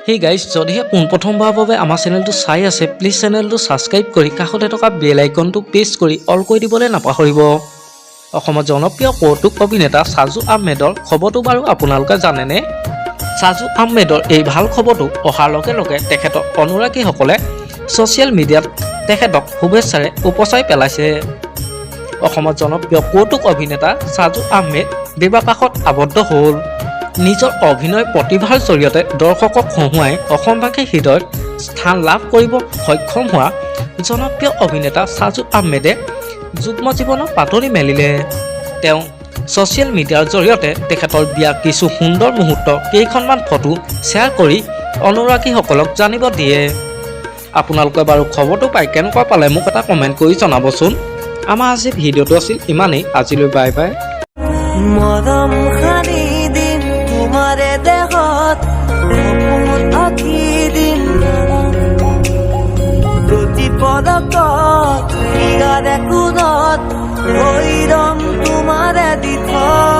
Hey guys, যদিহে পোনপ্ৰথমবাৰৰ বাবে আমাৰ চেনেলটো চাই আছে, প্লিজ চেনেলটো ছাবস্ক্ৰাইব কৰি কাষতে থকা বেল আইকনটো প্ৰেছ কৰি অল কৰি দিবলৈ নাপাহৰিব। অসমৰ জনপ্ৰিয় কৌতুক অভিনেতা ছাজু আহমেদৰ খবৰটো বাৰু আপোনালোকে জানেনে? ছাজু আহমেদৰ এই ভাল খবৰটো অহাৰ লগে লগে তেখেতৰ অনুৰাগীসকলে ছ'চিয়েল মিডিয়াত তেখেতক শুভেচ্ছাৰে উপচাই পেলাইছে। অসমৰ জনপ্ৰিয় কৌতুক অভিনেতা ছাজু আহমেদ বিবাহপাশত আবদ্ধ হ'ল। নিজৰ অভিনয় প্ৰতিভাৰ জৰিয়তে দৰ্শকক হহুৱাই অসমবাসীৰ হৃদয়ত স্থান লাভ কৰিব সক্ষম হোৱা জনপ্ৰিয় অভিনেতা ছাজু আহমেদে যুগ্ম জীৱনৰ পাতনি মেলিলে। তেওঁ ছ'চিয়েল মিডিয়াৰ জৰিয়তে তেখেতৰ বিয়া কিছু সুন্দৰ মুহূৰ্ত কেইখনমান ফটো শ্বেয়াৰ কৰি অনুৰাগীসকলক জানিব দিয়ে। আপোনালোকে বাৰু খবৰটো পাই কেনেকুৱা পালে মোক এটা কমেণ্ট কৰি জনাবচোন। আমাৰ আজি ভিডিঅ'টো আছিল ইমানেই। আজিলৈ বাই বাই। মৰম সানি দিম তোমাৰে দেহত, সপোন আঁকি দিম প্ৰতি পদকত, ইয়াৰে কোণত ভৈৰম তোমাৰে দিঠত।